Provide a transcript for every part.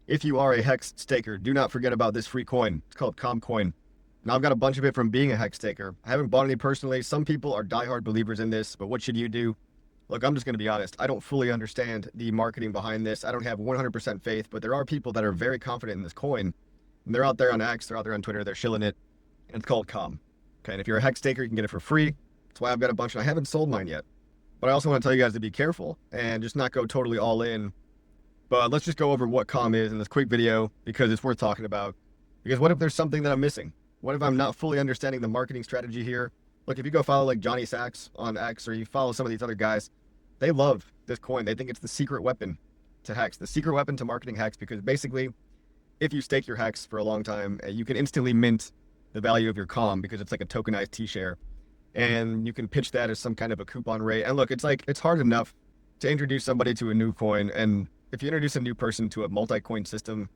if you are a Hex staker, do not forget about this free coin. It's called Comcoin. Now, I've got a bunch of it from being a Hex staker. I haven't bought any personally. Some people are diehard believers in this, but what should you do? Look, I'm just going to be honest. I don't fully understand the marketing behind this. I don't have 100% faith, but there are people that are very confident in this coin. And they're out there on X, they're out there on Twitter, they're shilling it, and it's called Com. Okay, and if you're a Hex staker, you can get it for free. That's why I've got a bunch, and I haven't sold mine yet. But I also want to tell you guys to be careful and just not go totally all in. But let's just go over what Com is in this quick video because it's worth talking about. Because what if there's something that I'm missing? What if I'm not fully understanding the marketing strategy here? Look, if you go follow like Johnny Sachs on X or you follow some of these other guys, they love this coin. They think it's the secret weapon to Hex, the secret weapon to marketing Hex, because basically, if you stake your Hex for a long time, you can instantly mint the value of your Com because it's like a tokenized T-share. And you can pitch that as some kind of a coupon rate. And look, it's hard enough to introduce somebody to a new coin. And if you introduce a new person to a multi-coin system,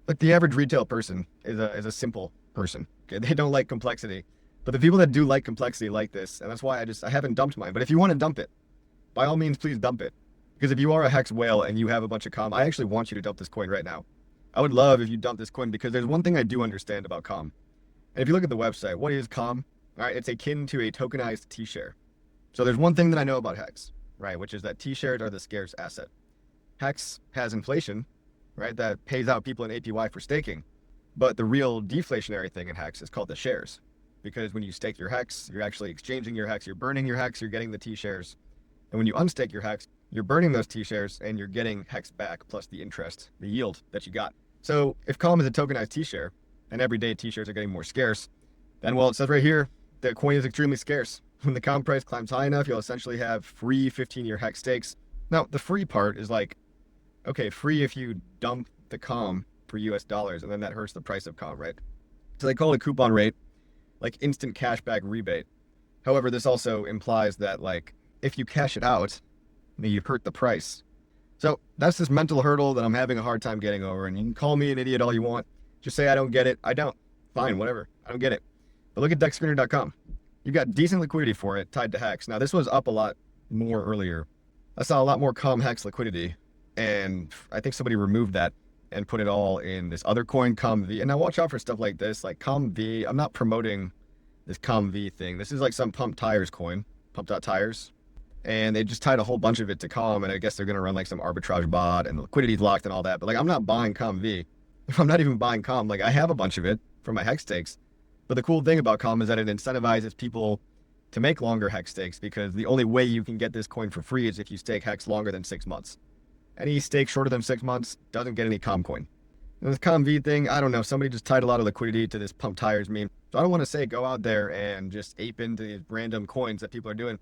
like the average retail person is a simple person. Okay, they don't like complexity. But the people that do like complexity like this, and that's why I haven't dumped mine. But if you want to dump it, by all means, please dump it. Because if you are a Hex whale and you have a bunch of Com, I actually want you to dump this coin right now. I would love if you dump this coin because there's one thing I do understand about Com. And if you look at the website, what is Com? All right, it's akin to a tokenized T-share. So there's one thing that I know about Hex, right, which is that T-shares are the scarce asset. Hex has inflation, right, that pays out people in APY for staking. But the real deflationary thing in Hex is called the shares. Because when you stake your Hex, you're actually exchanging your Hex, you're burning your Hex, you're getting the T-shares. And when you unstake your Hex, you're burning those T-shares and you're getting Hex back plus the interest, the yield that you got. So if Com is a tokenized T-share, and every day T-shares are getting more scarce, then, well, it says right here, the coin is extremely scarce. When the Com price climbs high enough, you'll essentially have free 15-year Hex stakes. Now, the free part is like, okay, free if you dump the Com for US dollars, and then that hurts the price of Com, right? So they call it a coupon rate, like instant cashback rebate. However, this also implies that, like, if you cash it out, then you hurt the price. So that's this mental hurdle that I'm having a hard time getting over, and you can call me an idiot all you want. Just say I don't get it. I don't. Fine, whatever. I don't get it. But look at dexscreener.com. You've got decent liquidity for it tied to Hex. Now, this was up a lot more earlier. I saw a lot more Com Hex liquidity, and I think somebody removed that and put it all in this other coin, ComV. And now watch out for stuff like this, like ComV. I'm not promoting this ComV thing. This is like some pump tires coin, pump.tires. And they just tied a whole bunch of it to Com, and I guess they're going to run like some arbitrage bot, and the liquidity's locked and all that. But like, I'm not buying ComV. I'm not even buying Com. Like, I have a bunch of it for my Hex stakes. But the cool thing about Com is that it incentivizes people to make longer Hex stakes because the only way you can get this coin for free is if you stake Hex longer than 6 months. Any stake shorter than 6 months doesn't get any Com coin. And this ComV thing, I don't know, somebody just tied a lot of liquidity to this pump tires meme. So I don't want to say go out there and just ape into these random coins that people are doing.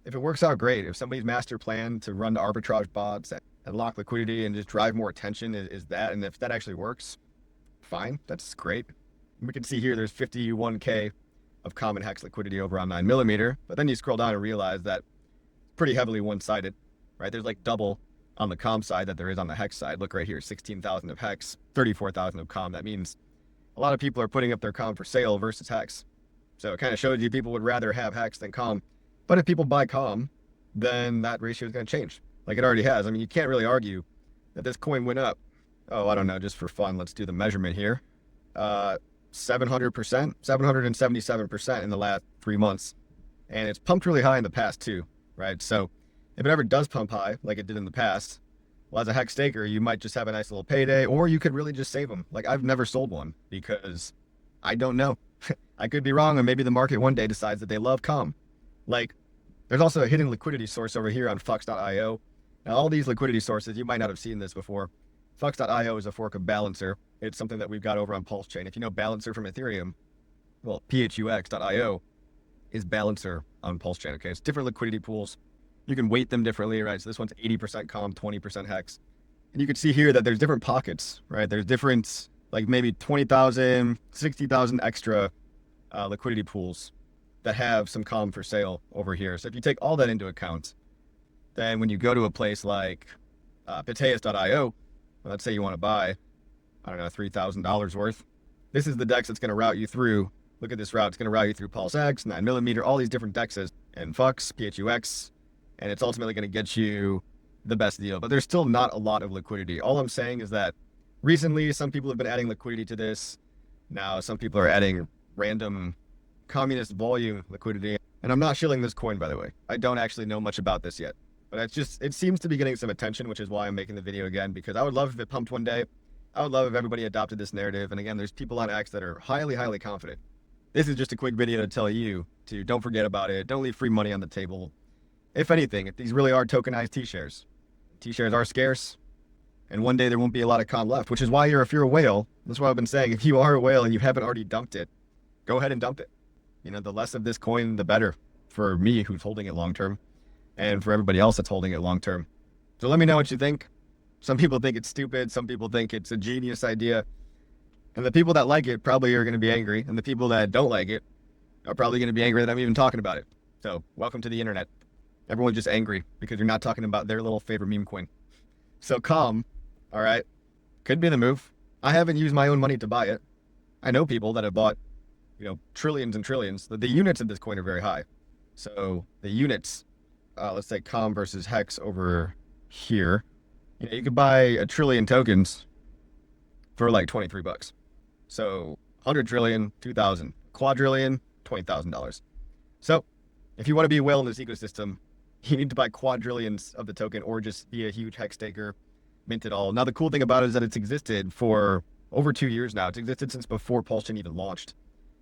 If it works out, great. If somebody's master plan to run the arbitrage bots and lock liquidity and just drive more attention is that, and if that actually works, fine, that's great. We can see here there's 51K of common Hex liquidity over on 9mm, but then you scroll down and realize that it's pretty heavily one-sided, right? There's like double on the Com side that there is on the Hex side. Look right here, 16,000 of Hex, 34,000 of Com. That means a lot of people are putting up their Com for sale versus Hex. So it kind of shows you people would rather have Hex than Com. But if people buy Com, then that ratio is going to change, like it already has. I mean, you can't really argue that this coin went up. Oh, I don't know, just for fun, let's do the measurement here. 700%, 777% in the last 3 months. And it's pumped really high in the past too, right? So if it ever does pump high, like it did in the past, well, as a Hex staker, you might just have a nice little payday, or you could really just save them. Like, I've never sold one because I don't know. I could be wrong, or maybe the market one day decides that they love Com. Like, there's also a hidden liquidity source over here on Fux.io. Now, all these liquidity sources, you might not have seen this before. Fux.io is a fork of Balancer. It's something that we've got over on PulseChain. If you know Balancer from Ethereum, well, phux.io is Balancer on PulseChain, okay? It's different liquidity pools. You can weight them differently, right? So this one's 80% Com, 20% Hex. And you can see here that there's different pockets, right? There's different, like maybe 20,000, 60,000 extra liquidity pools that have some Com for sale over here. So if you take all that into account, then when you go to a place like Piteus.io, let's say you want to buy, I don't know, $3,000 worth. This is the DEX that's going to route you through. Look at this route. It's going to route you through PulseX, 9mm, all these different DEXs, and Fux, PHUX, and it's ultimately going to get you the best deal. But there's still not a lot of liquidity. All I'm saying is that Recently, some people have been adding liquidity to this. Now, some people are adding random communist volume liquidity. And I'm not shilling this coin, by the way. I don't actually know much about this yet. But it seems to be getting some attention, which is why I'm making the video again, because I would love if it pumped one day. I would love if everybody adopted this narrative. And again, there's people on X that are highly, highly confident. This is just a quick video to tell you to don't forget about it. Don't leave free money on the table. If anything, if these really are tokenized T-shares. T-shares are scarce. And one day there won't be a lot of com left, which is why if you're a whale, that's what I've been saying. If you are a whale and you haven't already dumped it, go ahead and dump it. You know, the less of this coin, the better for me who's holding it long-term and for everybody else that's holding it long-term. So let me know what you think. Some people think it's stupid. Some people think it's a genius idea. And the people that like it probably are going to be angry. And the people that don't like it are probably going to be angry that I'm even talking about it. So welcome to the internet. Everyone's just angry because you're not talking about their little favorite meme coin. So calm, all right, could be the move. I haven't used my own money to buy it. I know people that have bought, trillions and trillions. The units of this coin are very high. So the units, let's say com versus hex over here. You could buy a trillion tokens for like $23. So 100 trillion, 2,000. Quadrillion, $20,000. So if you want to be a whale in this ecosystem, you need to buy quadrillions of the token or just be a huge hex taker, mint it all. Now, the cool thing about it is that it's existed for over 2 years now. It's existed since before PulseChain even launched.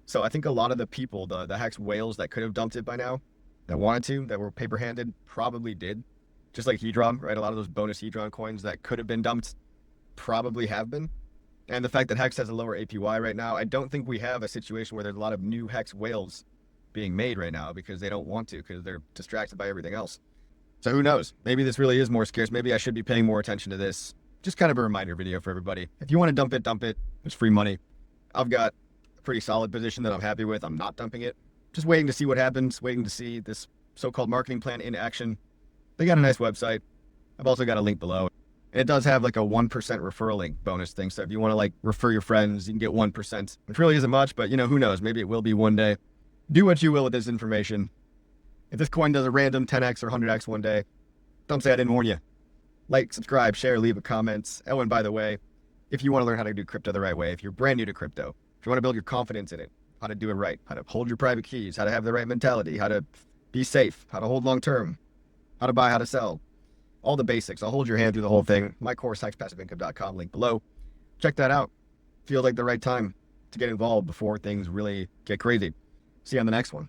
So I think a lot of the people, the hex whales that could have dumped it by now, that wanted to, that were paper-handed, probably did. Just like Hedron, right? A lot of those bonus Hedron coins that could have been dumped probably have been. And the fact that hex has a lower APY right now, I don't think we have a situation where there's a lot of new hex whales being made right now because they don't want to, because they're distracted by everything else. So who knows? Maybe this really is more scarce. Maybe I should be paying more attention to this. Just kind of a reminder video for everybody. If you want to dump it, dump it. It's free money. I've got a pretty solid position that I'm happy with. I'm not dumping it. Just waiting to see what happens, waiting to see this so-called marketing plan in action. They got a nice website. I've also got a link below. And it does have like a 1% referral link bonus thing. So if you want to like refer your friends, you can get 1%, which really isn't much, but who knows? Maybe it will be one day. Do what you will with this information. If this coin does a random 10x or 100x one day, don't say I didn't warn you. Like, subscribe, share, leave a comment. Oh, and by the way, if you want to learn how to do crypto the right way, if you're brand new to crypto, if you want to build your confidence in it, how to do it right, how to hold your private keys, how to have the right mentality, how to be safe, how to hold long term, how to buy, how to sell, all the basics. I'll hold your hand through the whole thing. My course, hexpassiveincome.com, link below. Check that out. Feels like the right time to get involved before things really get crazy. See you on the next one.